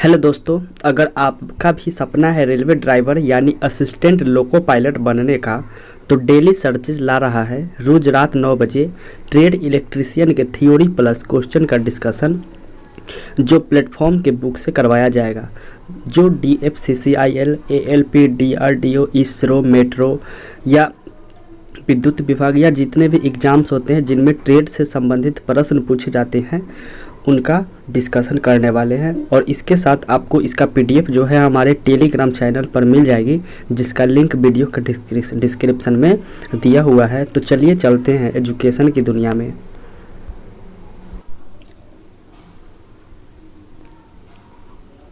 Hello दोस्तों, अगर आपका भी सपना है रेलवे ड्राइवर यानी असिस्टेंट लोको पायलट बनने का, तो डेली सर्चेज ला रहा है रोज रात 9 बजे ट्रेड इलेक्ट्रीशियन के थ्योरी प्लस क्वेश्चन का डिस्कशन, जो प्लेटफॉर्म के बुक से करवाया जाएगा। जो DFCCIL, ALP, DRDO, ISRO, metro या विद्युत विभाग या जितने भी एग्ज़ाम्स होते हैं जिनमें ट्रेड से संबंधित प्रश्न पूछे जाते हैं, उनका डिस्कशन करने वाले हैं। और इसके साथ आपको इसका PDF जो है हमारे टेलीग्राम चैनल पर मिल जाएगी, जिसका लिंक वीडियो के डिस्क्रिप्शन में दिया हुआ है। तो चलिए चलते हैं एजुकेशन की दुनिया में।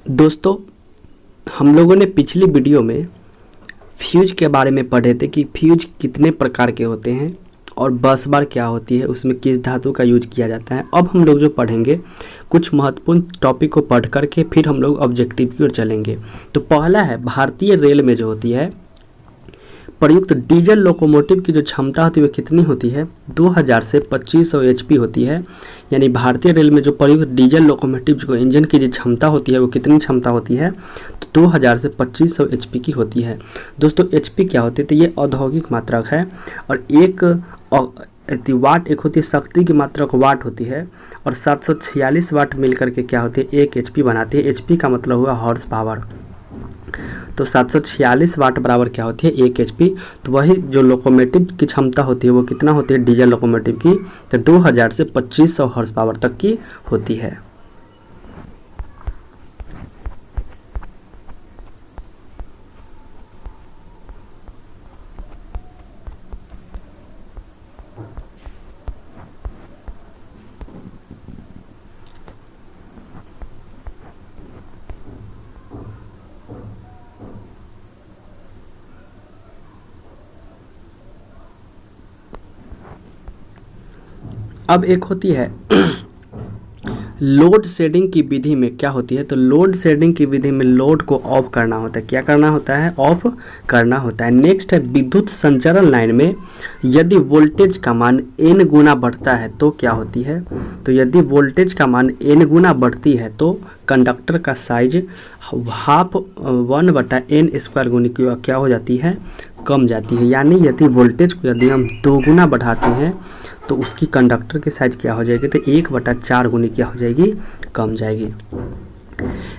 दोस्तों, हम लोगों ने पिछली वीडियो में फ्यूज के बारे में पढ़े थे कि फ्यूज कितने प्रकार के होते हैं और बस बार क्या होती है, उसमें किस धातु का यूज किया जाता है। अब हम लोग जो पढ़ेंगे कुछ महत्वपूर्ण टॉपिक को पढ़ करके फिर हम लोग ऑब्जेक्टिव की ओर चलेंगे। तो पहला है, भारतीय रेल में जो होती है प्रयुक्त डीजल लोकोमोटिव की जो क्षमता होती है वो कितनी होती है? 2000 से 2500 HP होती है। यानी भारतीय रेल में जो प्रयुक्त डीजल लोकोमोटिव जो इंजन की जो क्षमता होती है वो कितनी क्षमता होती है? तो 2000 से 2500 HP की होती है। दोस्तों, HP क्या होती है? तो ये औद्योगिक मात्रक है। और एक वाट एक होती है शक्ति की मात्रक, वाट होती है। और 746 वाट मिलकर के क्या होती है? 1 HP बनाती है। HP का मतलब हुआ हॉर्स पावर। तो 746 वाट बराबर क्या होती है? 1 HP। तो वही जो लोकोमोटिव की क्षमता होती है वो कितना होती है डीजल लोकोमोटिव की? तो 2000 से 2500 हॉर्स पावर तक की होती है। अब एक होती है लोड शेडिंग की विधि में क्या होती है? तो लोड शेडिंग की विधि में लोड को ऑफ करना होता है। क्या करना होता है? ऑफ करना होता है। नेक्स्ट है, विद्युत संचरण लाइन में यदि वोल्टेज का मान n गुना बढ़ता है तो क्या होती है? तो यदि वोल्टेज का मान n गुना बढ़ती है तो कंडक्टर का साइज 1/n² गुनी क्या हो जाती है? कम जाती है। यानी यदि वोल्टेज को यदि हम 2 गुना बढ़ाते हैं तो उसकी कंडक्टर की साइज क्या हो जाएगी? तो 1/4 गुनी क्या हो जाएगी? कम जाएगी।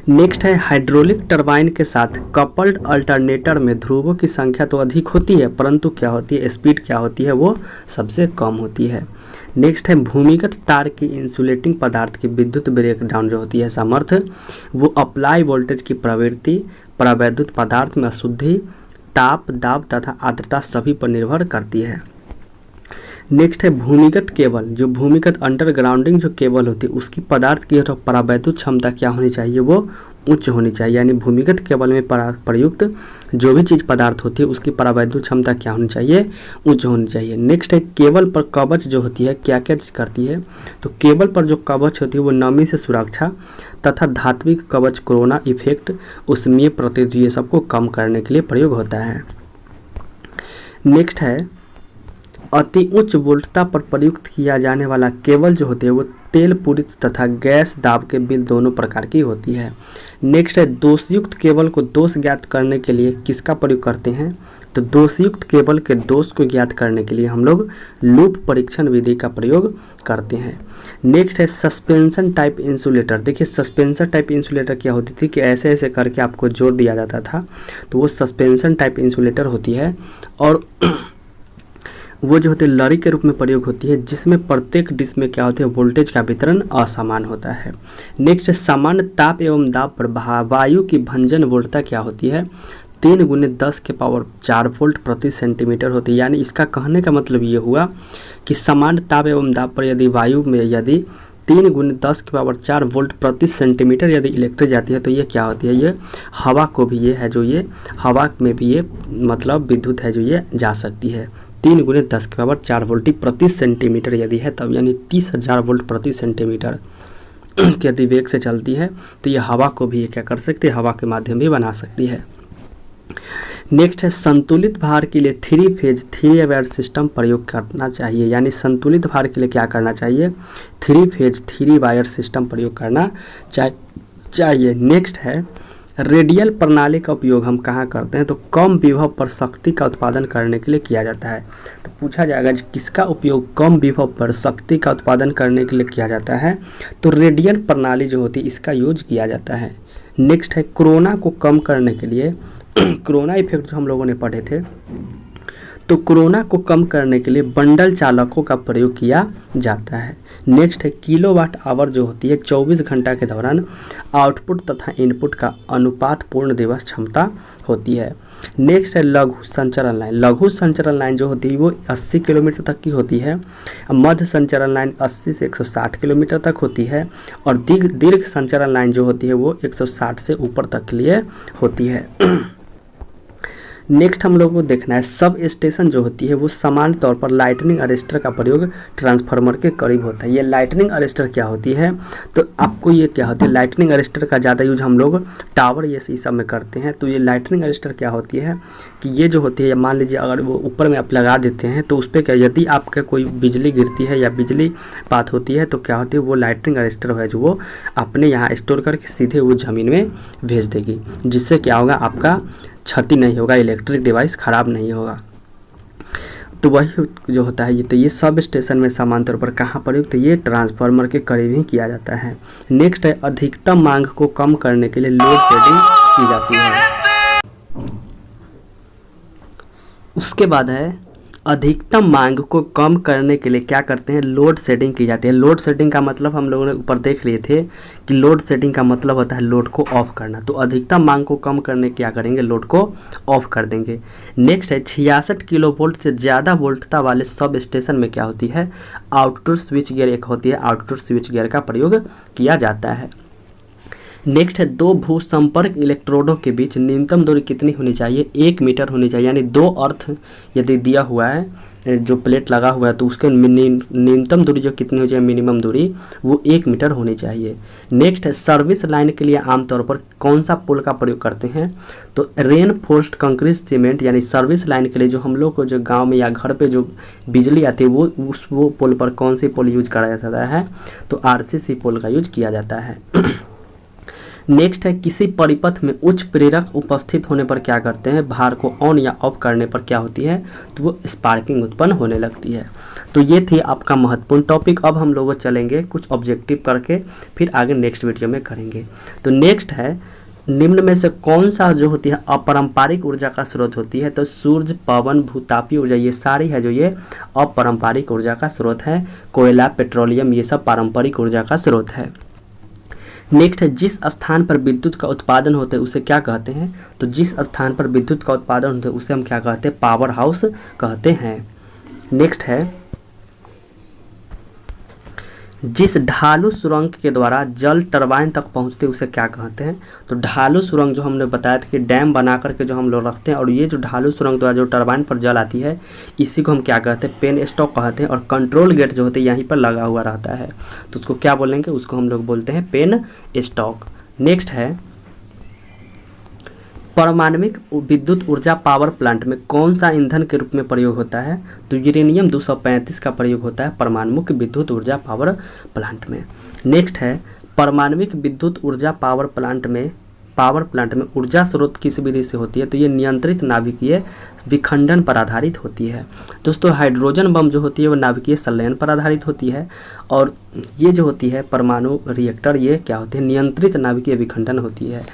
नेक्स्ट है, हाइड्रोलिक टरबाइन के साथ कपल्ड अल्टरनेटर में ध्रुवों की संख्या तो अधिक होती है, परंतु क्या होती है? स्पीड क्या होती है? वो सबसे कम होती है। नेक्स्ट है, भूमिगत तार की इंसुलेटिंग पदार्थ की विद्युत ब्रेकडाउन जो होती है सामर्थ्य, वो अप्लाई वोल्टेज की प्रवृत्ति, परावैद्युत पदार्थ में अशुद्धि, ताप, दाब तथा आर्द्रता सभी पर निर्भर करती है। नेक्स्ट है, भूमिगत केबल, जो भूमिगत अंडरग्राउंडिंग जो केबल होती है उसकी पदार्थ की परावैद्युत क्षमता क्या होनी चाहिए? वो उच्च होनी चाहिए। यानी भूमिगत केबल में प्रयुक्त जो भी चीज़ पदार्थ होती है उसकी परावैद्युत क्षमता क्या होनी चाहिए? उच्च होनी चाहिए। नेक्स्ट है, केबल पर कवच जो होती है क्या क्या चीज़ करती है? तो केबल पर जो कवच होती है वो नमी से सुरक्षा तथा धात्विक कवच, कोरोना इफेक्ट, उष्मीय प्रतिरोध, ये सबको कम करने के लिए प्रयोग होता है। नेक्स्ट है, अति उच्च वोल्टता पर प्रयुक्त किया जाने वाला केबल जो होती है वो तेल पूरित तथा गैस दाब के बिल दोनों प्रकार की होती है। नेक्स्ट है, दोषयुक्त केबल को दोष ज्ञात करने के लिए किसका प्रयोग करते हैं? तो दोषयुक्त केबल के दोष को ज्ञात करने के लिए हम लोग लूप परीक्षण विधि का प्रयोग करते हैं। नेक्स्ट है, सस्पेंशन टाइप इंसुलेटर। देखिए, सस्पेंशन टाइप इंसुलेटर क्या होती थी कि ऐसे ऐसे करके आपको जोड़ दिया जाता था, तो वो सस्पेंशन टाइप इंसुलेटर होती है। और वो जो होती है लड़ी के रूप में प्रयोग होती है, जिसमें प्रत्येक डिश में क्या होती है? वोल्टेज का वितरण असमान होता है। नेक्स्ट, सामान्य ताप एवं दाब पर वायु की भंजन वोल्टता क्या होती है? 3 × 10⁴ वोल्ट प्रति सेंटीमीटर होती है। यानी इसका कहने का मतलब ये हुआ कि सामान्य ताप एवं दाब पर यदि वायु में यदि 3 × 10⁴ वोल्ट प्रति सेंटीमीटर यदि इलेक्ट्रिक जाती है तो ये क्या होती है? ये हवा को भी ये है जो ये हवा में भी ये मतलब विद्युत है जो ये जा सकती है। 3 × 10⁴ वोल्ट प्रति सेंटीमीटर यदि है तब, यानी 30,000 वोल्ट प्रति सेंटीमीटर के यदि वेग से चलती है तो ये हवा को भी ये क्या कर सकती है? हवा के माध्यम भी बना सकती है। नेक्स्ट है, संतुलित भार के लिए 3 फेज 3 वायर सिस्टम प्रयोग करना चाहिए। यानी संतुलित भार के लिए क्या करना चाहिए? 3 फेज 3 वायर सिस्टम प्रयोग करना चाहिए। चाहिए। नेक्स्ट है रेडियल प्रणाली का उपयोग हम कहाँ करते हैं, तो कम विभव पर शक्ति का उत्पादन करने के लिए किया जाता है। तो पूछा जाएगा किसका उपयोग कम विभव पर शक्ति का उत्पादन करने के लिए किया जाता है, तो रेडियल प्रणाली जो होती है इसका यूज किया जाता है। नेक्स्ट है कोरोना को कम करने के लिए कोरोना इफेक्ट जो हम लोगों ने पढ़े थे, तो कोरोना को कम करने के लिए बंडल चालकों का प्रयोग किया जाता है। नेक्स्ट है किलोवाट आवर जो होती है 24 घंटा के दौरान आउटपुट तथा इनपुट का अनुपात पूर्ण दिवस क्षमता होती है। नेक्स्ट है लघु संचरण लाइन। लघु संचरण लाइन जो होती है वो 80 किलोमीटर तक की होती है। मध्य संचरण लाइन 80 से 160 किलोमीटर तक होती है और दीर्घ संचरण लाइन जो होती है वो 160 से ऊपर तक के लिए होती है। नेक्स्ट हम लोग को देखना है सब स्टेशन जो होती है वो सामान्य तौर पर लाइटनिंग अरेस्टर का प्रयोग ट्रांसफार्मर के करीब होता है। ये लाइटनिंग अरेस्टर क्या होती है, तो आपको ये क्या होती है, लाइटनिंग अरेस्टर का ज़्यादा यूज हम लोग टावर ये सब में करते हैं। तो ये लाइटनिंग अरेस्टर क्या होती है कि ये जो होती है मान लीजिए अगर वो ऊपर में आप लगा देते हैं तो उस पर क्या यदि आपका कोई बिजली गिरती है या बिजली पात होती है तो क्या होती है वो लाइटनिंग अरेस्टर है जो वो अपने यहाँ स्टोर करके सीधे वो ज़मीन में भेज देगी, जिससे क्या होगा आपका क्षति नहीं होगा, इलेक्ट्रिक डिवाइस ख़राब नहीं होगा। तो वही जो होता है ये सब स्टेशन में सामान्य तौर पर कहाँ प्रयोग, तो ये ट्रांसफार्मर के करीब ही किया जाता है। नेक्स्ट है अधिकतम मांग को कम करने के लिए लोड शेडिंग की जाती है। उसके बाद है अधिकतम मांग को कम करने के लिए क्या करते हैं, लोड शेडिंग की जाती है। लोड शेडिंग का मतलब हम लोगों ने ऊपर देख लिए थे कि लोड शेडिंग का मतलब होता है लोड को ऑफ करना। तो अधिकतम मांग को कम करने क्या करेंगे, लोड को ऑफ कर देंगे। नेक्स्ट है 66 किलो वोल्ट से ज़्यादा वोल्टता वाले सब स्टेशन में क्या होती है, आउटडोर स्विच गियर एक होती है, आउटडोर स्विच गियर का प्रयोग किया जाता है। नेक्स्ट है दो भू संपर्क इलेक्ट्रोडों के बीच न्यूनतम दूरी कितनी होनी चाहिए, 1 मीटर होनी चाहिए। यानी दो अर्थ यदि दिया हुआ है जो प्लेट लगा हुआ है तो उसके न्यूनतम दूरी जो कितनी हो जाए, मिनिमम दूरी वो 1 मीटर होनी चाहिए। नेक्स्ट है सर्विस लाइन के लिए आमतौर पर कौन सा पोल का प्रयोग करते हैं, तो रेनफोर्स्ड कंक्रीट सीमेंट। यानी सर्विस लाइन के लिए जो हम लोग को जो गांव में या घर पे जो बिजली आती है वो पोल पर कौन सी पोल यूज करा जाता है, तो RCC पोल का यूज किया जाता है। नेक्स्ट है किसी परिपथ में उच्च प्रेरक उपस्थित होने पर क्या करते हैं, भार को ऑन या ऑफ करने पर क्या होती है, तो वो स्पार्किंग उत्पन्न होने लगती है। तो ये थी आपका महत्वपूर्ण टॉपिक। अब हम लोग चलेंगे कुछ ऑब्जेक्टिव करके, फिर आगे नेक्स्ट वीडियो में करेंगे। तो नेक्स्ट है निम्न में से कौन सा जो होती है अपारंपरिक ऊर्जा का स्रोत होती है, तो सूर्य, पवन, भूतापीय ऊर्जा ये सारी है जो ये अपारंपरिक ऊर्जा का स्रोत है। कोयला, पेट्रोलियम ये सब पारंपरिक ऊर्जा का स्रोत है। नेक्स्ट है जिस स्थान पर विद्युत का उत्पादन होता है उसे क्या कहते हैं, तो जिस स्थान पर विद्युत का उत्पादन होता है उसे हम क्या कहते हैं, पावर हाउस कहते हैं। नेक्स्ट है जिस ढालू सुरंग के द्वारा जल टरबाइन तक पहुंचते उसे क्या कहते हैं, तो ढालू सुरंग जो हमने बताया था कि डैम बना करके जो हम लोग रखते हैं और ये जो ढालू सुरंग द्वारा जो टरबाइन पर जल आती है इसी को हम क्या कहते हैं, पेन स्टॉक कहते हैं। और कंट्रोल गेट जो होते हैं यहीं पर लगा हुआ रहता है तो उसको क्या बोलेंगे, उसको हम लोग बोलते हैं पेन स्टॉक। नेक्स्ट है परमाणविक विद्युत ऊर्जा पावर प्लांट में कौन सा ईंधन के रूप में प्रयोग होता है, तो यूरेनियम 235 का प्रयोग होता है परमाणविक विद्युत ऊर्जा पावर प्लांट में। नेक्स्ट है परमाणविक विद्युत ऊर्जा पावर प्लांट में ऊर्जा स्रोत किस विधि से होती है, तो ये नियंत्रित नाभिकीय विखंडन पर आधारित होती है। दोस्तों हाइड्रोजन बम जो होती है वो नाभिकीय संलयन पर आधारित होती है और ये जो होती है परमाणु रिएक्टर ये क्या होती है, नियंत्रित नाभिकीय विखंडन होती है।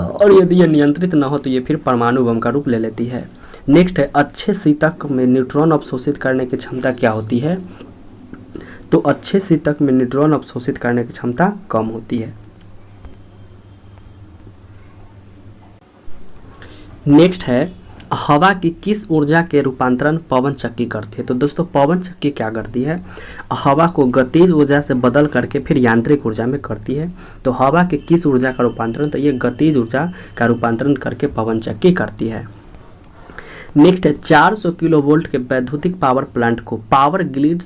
और यदि ये नियंत्रित न हो तो ये फिर परमाणु बम का रूप ले लेती है। नेक्स्ट है अच्छे शीतक में न्यूट्रॉन अवशोषित करने की क्षमता क्या होती है, तो अच्छे शीतक में न्यूट्रॉन अवशोषित करने की क्षमता कम होती है। नेक्स्ट है हवा की किस ऊर्जा के रूपांतरण पवन चक्की करती है, तो दोस्तों पवन चक्की क्या करती है, हवा को गतिज ऊर्जा से बदल करके फिर यांत्रिक ऊर्जा में करती है। तो हवा की किस ऊर्जा का रूपांतरण, तो ये गतिज ऊर्जा का रूपांतरण करके पवन चक्की करती है। नेक्स्ट है 400 किलोवोल्ट के वैद्युतिक पावर प्लांट को पावर ग्रिड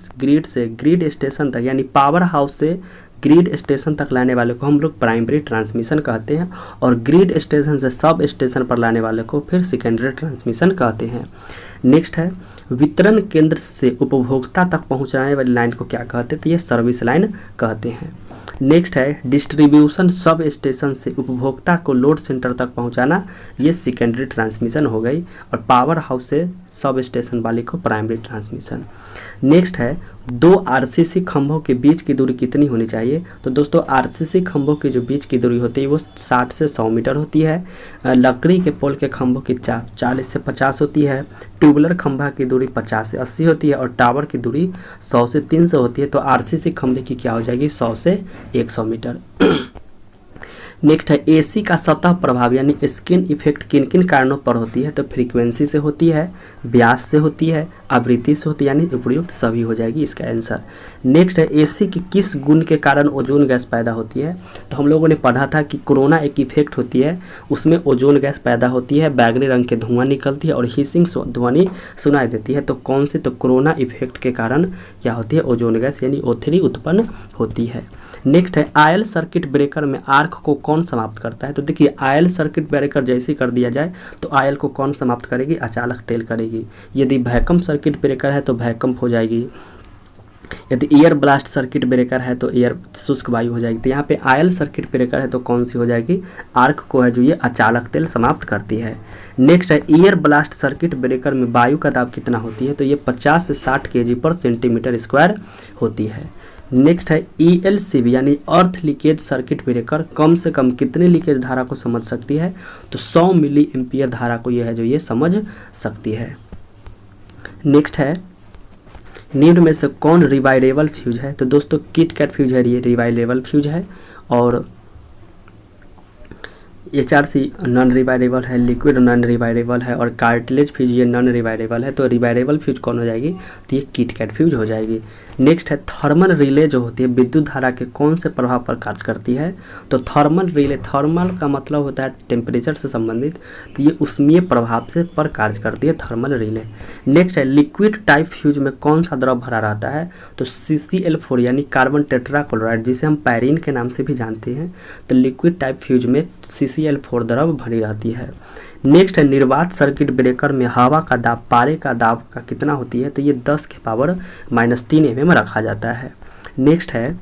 से ग्रिड स्टेशन तक यानी पावर हाउस से ग्रिड स्टेशन तक लाने वाले को हम लोग प्राइमरी ट्रांसमिशन कहते हैं और ग्रिड स्टेशन से सब स्टेशन पर लाने वाले को फिर सेकेंडरी ट्रांसमिशन कहते हैं। नेक्स्ट है वितरण केंद्र से उपभोक्ता तक पहुंचाने वाली लाइन को क्या कहते हैं, तो ये सर्विस लाइन कहते हैं। नेक्स्ट है डिस्ट्रीब्यूशन सब स्टेशन से उपभोक्ता को लोड सेंटर तक पहुंचाना, ये सेकेंडरी ट्रांसमिशन हो गई, और पावर हाउस से सब स्टेशन वाले को प्राइमरी ट्रांसमिशन। नेक्स्ट है दो आरसीसी खंभों के बीच की दूरी कितनी होनी चाहिए। तो दोस्तों आरसीसी खंभों के जो बीच की दूरी होती है वो 60 से 100 मीटर होती है। लकड़ी के पोल के खंभों की 40 से 50 होती है। ट्यूबुलर खंभा की दूरी 50 से 80 होती है और टावर की दूरी 100 से 300 होती है। तो आरसीसी खंभे की क्या हो जाएगी 100 से 100 मीटर। नेक्स्ट है एसी का सतह प्रभाव यानी स्किन इफेक्ट किन किन कारणों पर होती है। तो फ्रीक्वेंसी से होती है, व्यास से होती है, आवृत्ति से होती है, यानी उपयुक्त सभी हो जाएगी इसका आंसर। नेक्स्ट है एसी की किस गुण के कारण ओजोन गैस पैदा होती है। तो हम लोगों ने पढ़ा था कि कोरोना एक इफेक्ट होती है, उसमें ओजोन गैस पैदा होती है, बैगनी रंग के धुआं निकलती है और हिसिंग ध्वनि सुनाई देती है। तो कौन से, तो कोरोना इफेक्ट के कारण क्या होती है ओजोन गैस यानी O3 उत्पन्न होती है। नेक्स्ट है आयल सर्किट ब्रेकर में आर्क को कौन समाप्त करता है। तो देखिए आयल सर्किट ब्रेकर जैसे कर दिया जाए तो आयल को कौन समाप्त करेगी, अचालक तेल करेगी। यदि वैक्यूम सर्किट ब्रेकर है तो वैक्यूम हो जाएगी। यदि एयर ब्लास्ट सर्किट ब्रेकर है तो एयर शुष्क वायु हो जाएगी। तो यहाँ पे आयल सर्किट ब्रेकर है तो कौन सी हो जाएगी, आर्क को है जो ये अचालक तेल समाप्त करती है। नेक्स्ट है एयर ब्लास्ट सर्किट ब्रेकर में वायु का दाब कितना होती है। तो ये 50 से 60 kg/cm² होती है। नेक्स्ट है ELCB यानी अर्थ लीकेज सर्किट ब्रेकर कम से कम कितने लीकेज धारा को समझ सकती है। तो 100 मिली एम्पियर धारा को यह है जो ये समझ सकती है। नेक्स्ट है निम्न में से कौन रिवाइलेबल फ्यूज है। तो दोस्तों किट-कैट फ्यूज है, ये रिवाइलेबल फ्यूज है, और HRC नॉन रिवाइलेबल है, लिक्विड नॉन रिवाइलेबल है, और कार्टिलेज फ्यूज ये नॉन रिवाइलेबल है। तो रिवाइलेबल फ्यूज कौन हो जाएगी, तो ये किट-कैट फ्यूज हो जाएगी। नेक्स्ट है थर्मल रिले जो होती है विद्युत धारा के कौन से प्रभाव पर कार्य करती है। तो थर्मल रिले, थर्मल का मतलब होता है टेम्परेचर से संबंधित, तो ये उष्मीय प्रभाव से पर कार्य करती है थर्मल रिले। नेक्स्ट है लिक्विड टाइप फ्यूज में कौन सा द्रव भरा रहता है। तो CCl4 यानी कार्बन टेट्राक्लोराइड जिसे हम पैरिन के नाम से भी जानते हैं। तो लिक्विड टाइप फ्यूज में CCl4 द्रव भरी रहती है। नेक्स्ट है निर्वात सर्किट ब्रेकर में हवा का दाब पारे का दाब का कितना होती है। तो ये 10⁻³ mm रखा जाता है। नेक्स्ट है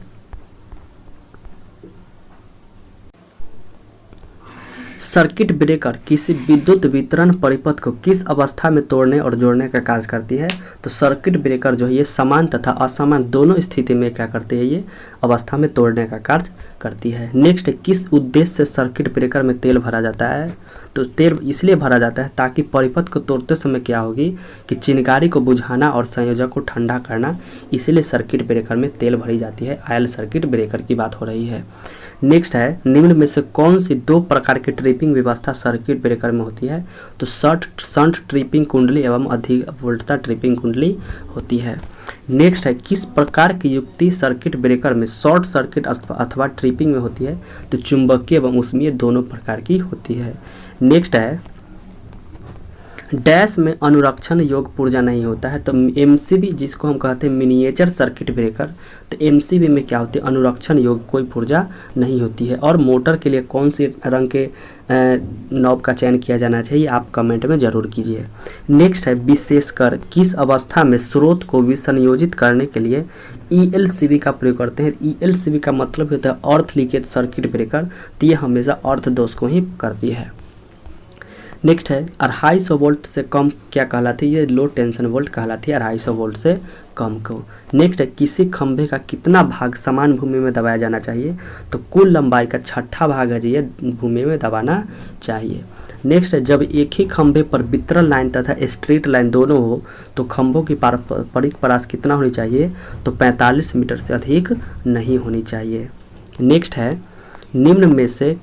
सर्किट ब्रेकर किसी विद्युत वितरण परिपथ को किस अवस्था में तोड़ने और जोड़ने का कार्य करती है। तो सर्किट ब्रेकर जो है ये समान तथा असमान दोनों स्थिति में क्या करती है, ये अवस्था में तोड़ने का कार्य करती है। नेक्स्ट किस उद्देश्य से सर्किट ब्रेकर में तेल भरा जाता है। तो तेल इसलिए भरा जाता है ताकि परिपथ को तोड़ते समय क्या होगी कि चिनगारी को बुझाना और संयोजक को ठंडा करना, इसीलिए सर्किट ब्रेकर में तेल भरी जाती है। आयल सर्किट ब्रेकर की बात हो रही है। नेक्स्ट है निम्न में से कौन सी दो प्रकार की ट्रिपिंग व्यवस्था सर्किट ब्रेकर में होती है। तो शंट ट्रिपिंग कुंडली एवं अधिक वोल्टता ट्रिपिंग कुंडली होती है। नेक्स्ट है किस प्रकार की युक्ति सर्किट ब्रेकर में शॉर्ट सर्किट अथवा ट्रिपिंग में होती है। तो चुंबकीय एवं उष्मीय दोनों प्रकार की होती है। नेक्स्ट है डैश में अनुरक्षण योग पुर्जा नहीं होता है। तो MCB जिसको हम कहते हैं मिनिएचर सर्किट ब्रेकर, तो MCB में क्या होती है, अनुरक्षण योग कोई पुर्जा नहीं होती है। और मोटर के लिए कौन सी रंग के नॉब का चयन किया जाना चाहिए, आप कमेंट में ज़रूर कीजिए। नेक्स्ट है विशेषकर किस अवस्था में स्रोत को विसंयोजित करने के लिए ELCB का प्रयोग करते हैं। ELCB का मतलब होता है अर्थ लीकेज सर्किट ब्रेकर, तो ये हमेशा अर्थ दोष को ही करती है। नेक्स्ट है 250 वोल्ट से कम क्या कहलाती है, ये लो टेंशन वोल्ट कहलाती है 250 वोल्ट से कम को। नेक्स्ट है किसी खंभे का कितना भाग समान भूमि में दबाया जाना चाहिए। तो कुल लंबाई का 6ठा भाग है ये भूमि में दबाना चाहिए। नेक्स्ट है जब एक ही खंभे पर वितरण लाइन तथा स्ट्रीट लाइन दोनों हो तो खंभों की पारस्परिक परास कितना होनी चाहिए। तो 45 मीटर से अधिक नहीं होनी चाहिए। नेक्स्ट है निम्न में से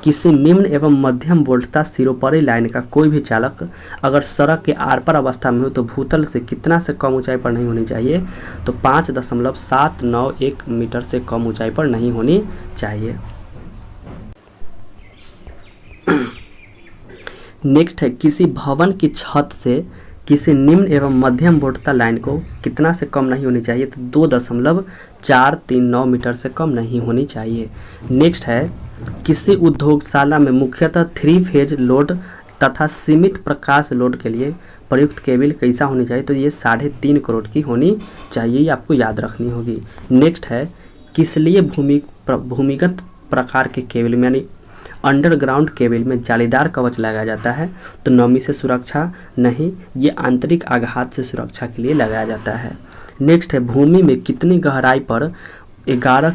किसी निम्न एवं मध्यम वोल्टता सिरोपरी लाइन का कोई भी चालक अगर सड़क के आर पार अवस्था में हो तो भूतल से कितना से कम ऊंचाई पर नहीं होनी चाहिए। तो 5.791 मीटर से कम ऊंचाई पर नहीं होनी चाहिए। नेक्स्ट है किसी भवन की छत से किसी निम्न एवं मध्यम वोल्टता लाइन को कितना से कम नहीं होनी चाहिए। तो 2.439 मीटर से कम नहीं होनी चाहिए। नेक्स्ट है किसी उद्योगशाला में मुख्यतः 3 फेज लोड तथा सीमित प्रकाश लोड के लिए प्रयुक्त केबल कैसा होनी चाहिए। तो ये 3.5 करोड़ की होनी चाहिए, ये आपको याद रखनी होगी। नेक्स्ट है किस लिए भूमिगत प्रकार के केबल में यानी अंडरग्राउंड केबल में जालीदार कवच लगाया जाता है? तो नमी से सुरक्षा नहीं, ये आंतरिक आघात से सुरक्षा के लिए लगाया जाता है। नेक्स्ट है, भूमि में कितनी गहराई पर 11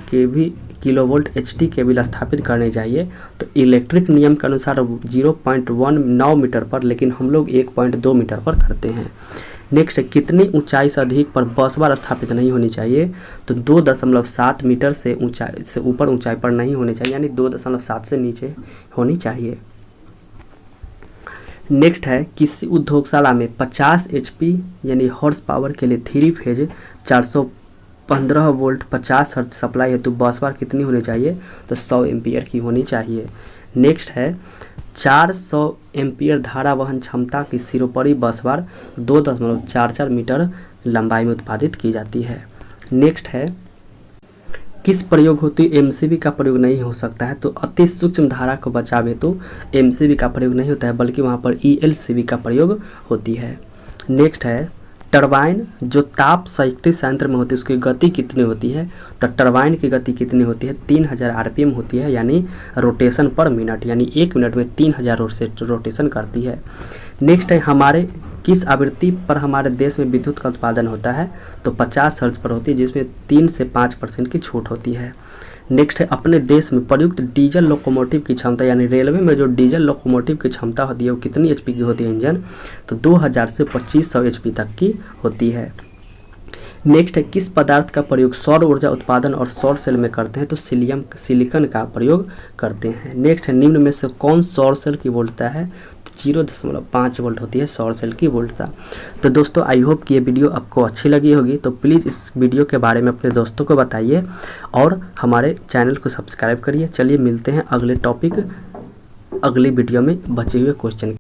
किलोवोल्ट HT केबल स्थापित करने चाहिए? तो इलेक्ट्रिक नियम के अनुसार 0.19 मीटर पर, लेकिन हम लोग 1.2 मीटर पर करते हैं। नेक्स्ट है, कितनी ऊंचाई से अधिक पर बस बार स्थापित नहीं होनी चाहिए? तो 2.7 मीटर से ऊंचाई से ऊपर ऊंचाई पर नहीं होनी चाहिए, यानी 2.7 से नीचे होनी चाहिए। नेक्स्ट है, किसी उद्योगशाला में 50 HP यानी हॉर्स पावर के लिए 3 फेज 415 वोल्ट 50 हर्ट्ज सप्लाई हेतु बस बार कितनी होनी चाहिए? तो 100 एम्पियर की होनी चाहिए। नेक्स्ट है, 400 एम्पियर धारा वहन क्षमता की सिरोपरी बस बार 2.44 मीटर लंबाई में उत्पादित की जाती है। नेक्स्ट है, किस प्रयोग हेतु MCB का प्रयोग नहीं हो सकता है? तो अति सूक्ष्म धारा को बचावे तो MCB का प्रयोग नहीं होता है, बल्कि वहाँ पर ELCB का प्रयोग होती है। नेक्स्ट है, टरबाइन जो ताप संयुक्त संयंत्र में होती है उसकी गति कितनी होती है? तो टरबाइन की गति कितनी होती है? 3000 RPM होती है, यानी रोटेशन पर मिनट, यानी 1 मिनट में 3000 रोटेशन करती है। नेक्स्ट है, हमारे किस आवृत्ति पर हमारे देश में विद्युत का उत्पादन होता है? तो 50 हर्ट्ज पर होती है, जिसमें 3 से 5% की छूट होती है। नेक्स्ट है, अपने देश में प्रयुक्त डीजल लोकोमोटिव की क्षमता, यानी रेलवे में जो डीजल लोकोमोटिव की क्षमता होती है वो कितनी HP की होती है इंजन? तो 2000 से 2500 HP तक की होती है। नेक्स्ट है, किस पदार्थ का प्रयोग सौर ऊर्जा उत्पादन और सौर सेल में करते हैं? तो सिलिकॉन का प्रयोग करते हैं। नेक्स्ट है, निम्न में से कौन सौर सेल की वोल्टता है? 0.5 वोल्ट होती है सौर सेल की वोल्टता। तो दोस्तों, आई होप कि ये वीडियो आपको अच्छी लगी होगी, तो प्लीज़ इस वीडियो के बारे में अपने दोस्तों को बताइए और हमारे चैनल को सब्सक्राइब करिए। चलिए मिलते हैं अगले टॉपिक अगली वीडियो में बचे हुए क्वेश्चन।